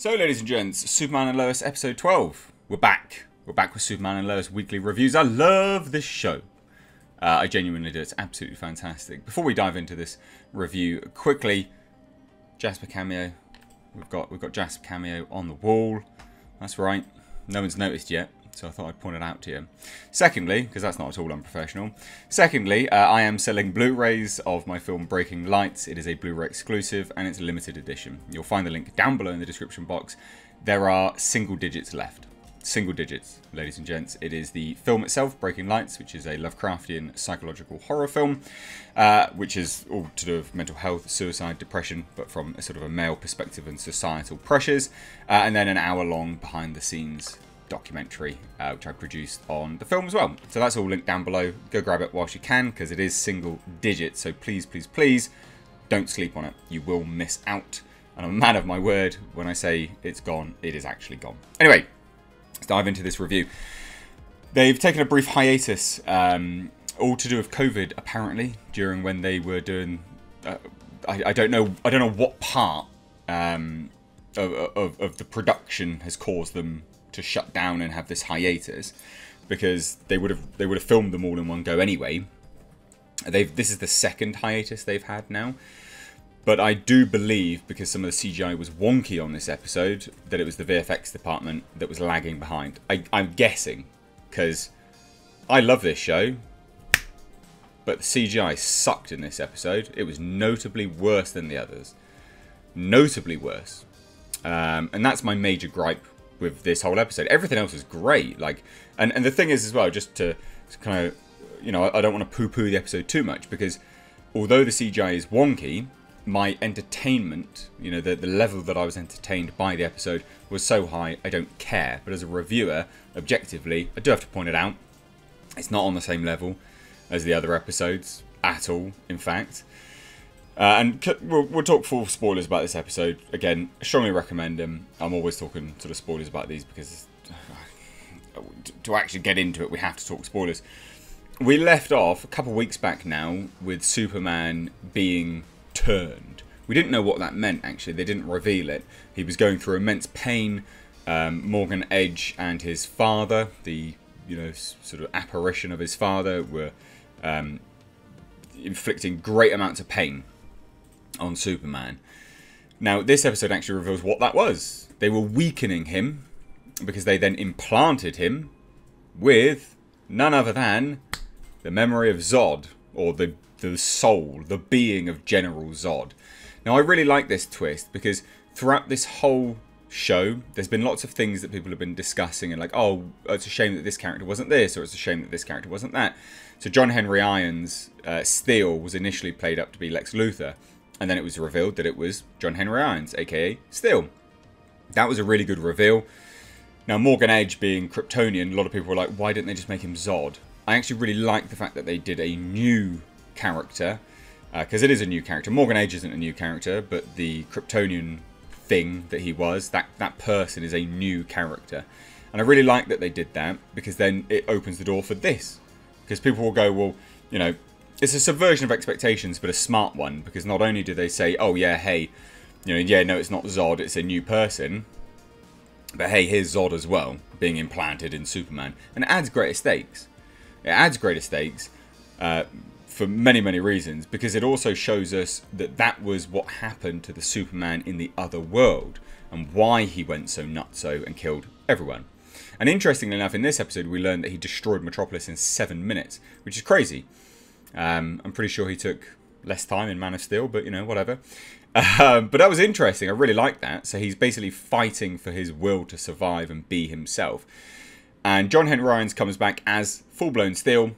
So, ladies and gents, Superman and Lois episode 12. We're back. We're back with Superman and Lois weekly reviews. I love this show. I genuinely do. It's absolutely fantastic. Before we dive into this review, quickly, Jasper cameo. We've got Jasper cameo on the wall. That's right. No one's noticed yet, so I thought I'd point it out to you. Secondly, because that's not at all unprofessional. Secondly, I am selling Blu-rays of my film Breaking Lights. It is a Blu-ray exclusive and it's a limited edition. You'll find the link down below in the description box. There are single digits left. Single digits, ladies and gents. It is the film itself, Breaking Lights, which is a Lovecraftian psychological horror film, which is all to do with mental health, suicide, depression, but from a sort of a male perspective and societal pressures. And then an hour-long behind-the-scenes documentary, which I produced on the film as well. So that's all linked down below. Go grab it whilst you can, because it is single digits. So please, please, please, don't sleep on it. You will miss out. And I'm a man of my word. When I say it's gone, it is actually gone. Anyway, let's dive into this review. They've taken a brief hiatus, all to do with COVID, apparently, during when they were doing. I don't know what part of the production has caused them to shut down and have this hiatus, because they would have filmed them all in one go anyway. This is the second hiatus they've had now. But I do believe, because some of the CGI was wonky on this episode, that it was the VFX department that was lagging behind. I'm guessing, because I love this show, but the CGI sucked in this episode. It was notably worse than the others. Notably worse. And that's my major gripe with this whole episode. Everything else is great. And the thing is as well, just to kind of, I don't want to poo-poo the episode too much, because although the CGI is wonky, my entertainment, the level that I was entertained by the episode was so high, I don't care. But as a reviewer, objectively, I do have to point it out. It's not on the same level as the other episodes at all, in fact. And we'll talk full spoilers about this episode. Again, I strongly recommend them. I'm always talking sort of spoilers about these, because to actually get into it, we have to talk spoilers. We left off a couple of weeks back now with Superman being turned. We didn't know what that meant, actually. They didn't reveal it. He was going through immense pain. Morgan Edge and his father, the sort of apparition of his father, were inflicting great amounts of pain on Superman. Now, this episode actually reveals what that was. They were weakening him, because they then implanted him with none other than the memory of Zod, or the soul, the being of General Zod. Now, I really like this twist, because throughout this whole show, there's been lots of things that people have been discussing, and like, oh, it's a shame that this character wasn't this, or it's a shame that this character wasn't that. So John Henry Irons' Steel was initially played up to be Lex Luthor, and then it was revealed that it was John Henry Irons, aka Steel. That was a really good reveal. Now, Morgan Edge being Kryptonian, a lot of people were like, why didn't they just make him Zod? I actually really like the fact that they did a new character, because it is a new character. Morgan Edge isn't a new character, but the Kryptonian thing that he was, that person is a new character. And I really like that they did that, because then it opens the door for this. Because people will go, well, it's a subversion of expectations, but a smart one, because not only do they say, oh yeah, hey, yeah, no, it's not Zod, it's a new person, but hey, here's Zod as well, being implanted in Superman. And it adds greater stakes. It adds greater stakes for many, many reasons, because it also shows us that that was what happened to the Superman in the other world, and why he went so nutso and killed everyone. And interestingly enough, in this episode, we learned that he destroyed Metropolis in 7 minutes, which is crazy. I'm pretty sure he took less time in Man of Steel, but, whatever. But that was interesting. I really like that. So he's basically fighting for his will to survive and be himself. And John Henry Irons comes back as full-blown Steel.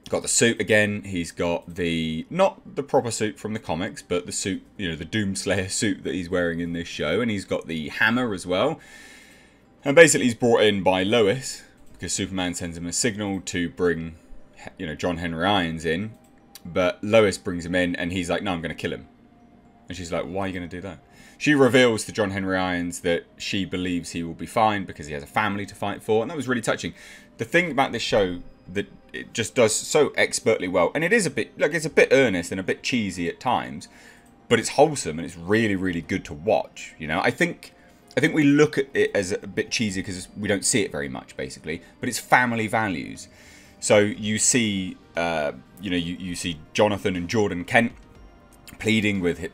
Got the suit again. He's got not the proper suit from the comics, but the suit, the Doomslayer suit that he's wearing in this show. And he's got the hammer as well. And basically he's brought in by Lois, because Superman sends him a signal to bring, John Henry Irons in. But Lois brings him in, and he's like, no, I'm going to kill him. And she's like, why are you going to do that? She reveals to John Henry Irons that she believes he will be fine because he has a family to fight for. And that was really touching. The thing about this show that it just does so expertly well, and it is a bit, it's a bit earnest and a bit cheesy at times, but it's wholesome and it's really, really good to watch. I think I think we look at it as a bit cheesy because we don't see it very much, basically. But it's family values. So you see, you see Jonathan and Jordan Kent pleading with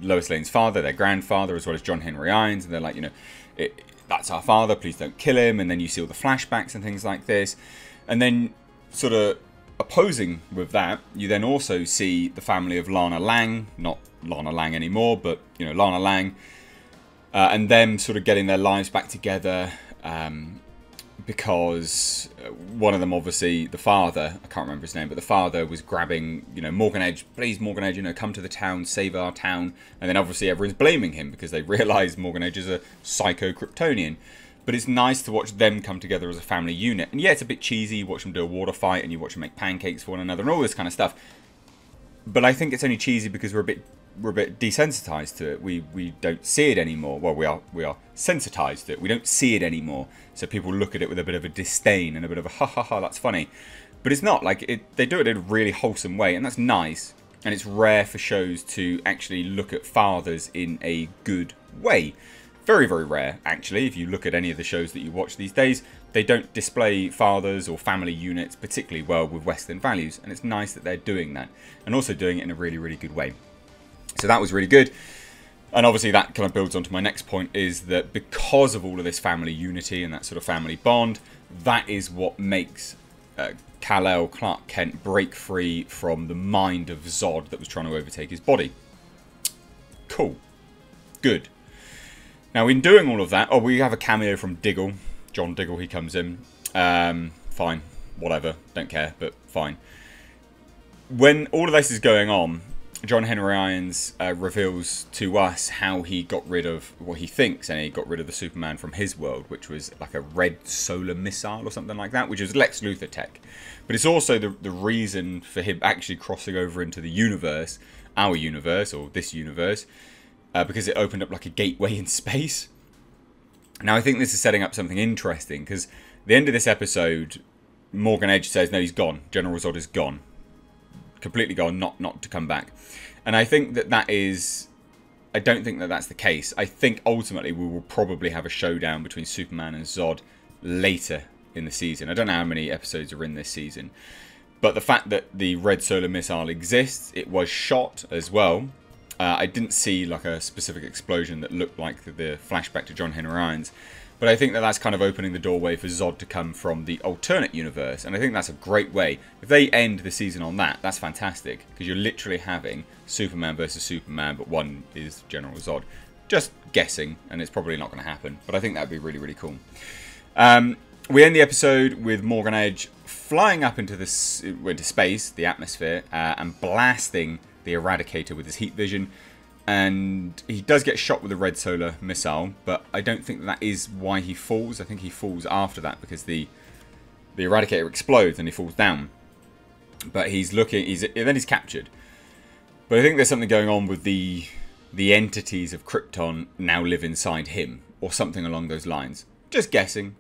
Lois Lane's father, their grandfather, as well as John Henry Irons, and they're like, that's our father, please don't kill him. And then you see all the flashbacks and things like this. And then sort of opposing with that, you then also see the family of Lana Lang, not Lana Lang anymore, but Lana Lang, and them sort of getting their lives back together, because one of them, obviously the father, I can't remember his name, but the father was grabbing Morgan Edge, please Morgan Edge, come to the town, save our town. And then obviously everyone's blaming him because they realise Morgan Edge is a psycho Kryptonian. But it's nice to watch them come together as a family unit. And yeah, it's a bit cheesy. You watch them do a water fight and you watch them make pancakes for one another and all this kind of stuff. But I think it's only cheesy because we're a bit desensitized to it. We don't see it anymore. Well, we are sensitized to it. We don't see it anymore. So people look at it with a bit of a disdain and a bit of a ha ha ha, that's funny. But it's not. Like they do it in a really wholesome way, and that's nice. And it's rare for shows to actually look at fathers in a good way. Very, very rare, actually. If you look at any of the shows that you watch these days, they don't display fathers or family units particularly well with Western values. And it's nice that they're doing that. And also doing it in a really, really good way. So that was really good. And obviously that kind of builds onto my next point, is that because of all of this family unity and that sort of family bond, that is what makes Kal-El, Clark Kent, break free from the mind of Zod that was trying to overtake his body. Cool. Good. Now, in doing all of that, we have a cameo from Diggle. John Diggle, he comes in. Fine. Whatever. Don't care, but fine. When all of this is going on, John Henry Irons reveals to us how he got rid of what he thinks, and he got rid of the Superman from his world, which was like a red solar missile or something like that, which was Lex Luthor tech. But it's also the reason for him actually crossing over into the universe, our universe, or this universe, because it opened up like a gateway in space. Now, I think this is setting up something interesting, because at the end of this episode, Morgan Edge says, no, he's gone. General Zod is gone. Completely gone, not to come back. And I think that is... I don't think that that's the case. I think ultimately we will probably have a showdown between Superman and Zod later in the season. I don't know how many episodes are in this season. But the fact that the red solar missile exists, it was shot as well. I didn't see like a specific explosion that looked like the flashback to John Henry Irons. But I think that that's kind of opening the doorway for Zod to come from the alternate universe. And I think that's a great way. If they end the season on that, that's fantastic. Because you're literally having Superman versus Superman, but one is General Zod. Just guessing, and it's probably not going to happen. But I think that would be really, really cool. We end the episode with Morgan Edge flying up into space, the atmosphere, and blasting the Eradicator with his heat vision. And he does get shot with a red solar missile, but I don't think that is why he falls. I think he falls after that because the Eradicator explodes and he falls down. But he's then he's captured. But I think there's something going on with the entities of Krypton now live inside him, or something along those lines. Just guessing.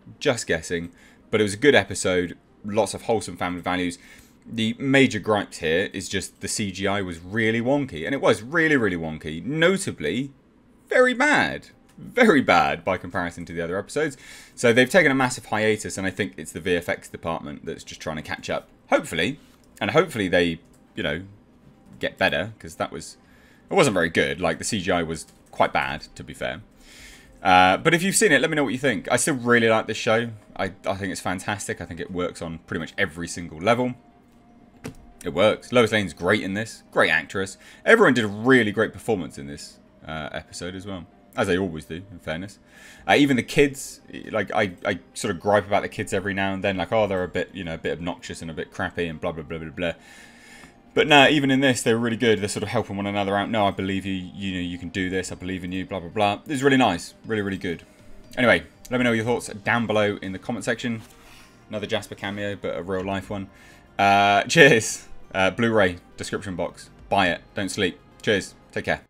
But it was a good episode. Lots of wholesome family values. The major gripes here is just the CGI was really wonky. And it was really, really wonky. Notably, very bad. Very bad by comparison to the other episodes. So they've taken a massive hiatus, and I think it's the VFX department that's just trying to catch up. Hopefully. And hopefully they, get better. Because it wasn't very good. Like, the CGI was quite bad, to be fair. But if you've seen it, let me know what you think. I still really like this show. I think it's fantastic. I think it works on pretty much every single level. It works. Lois Lane's great in this. Great actress. Everyone did a really great performance in this episode as well. As they always do, in fairness. Even the kids, like, I sort of gripe about the kids every now and then. Like, oh, they're a bit, a bit obnoxious and a bit crappy and blah, blah, blah, blah, blah. But no, even in this, they were really good. They're sort of helping one another out. No, I believe you. You can do this. I believe in you. Blah, blah, blah. This is really nice. Really, really good. Anyway, let me know your thoughts down below in the comment section. Another Jasper cameo, but a real life one. Cheers. Blu-ray, description box. Buy it. Don't sleep. Cheers. Take care.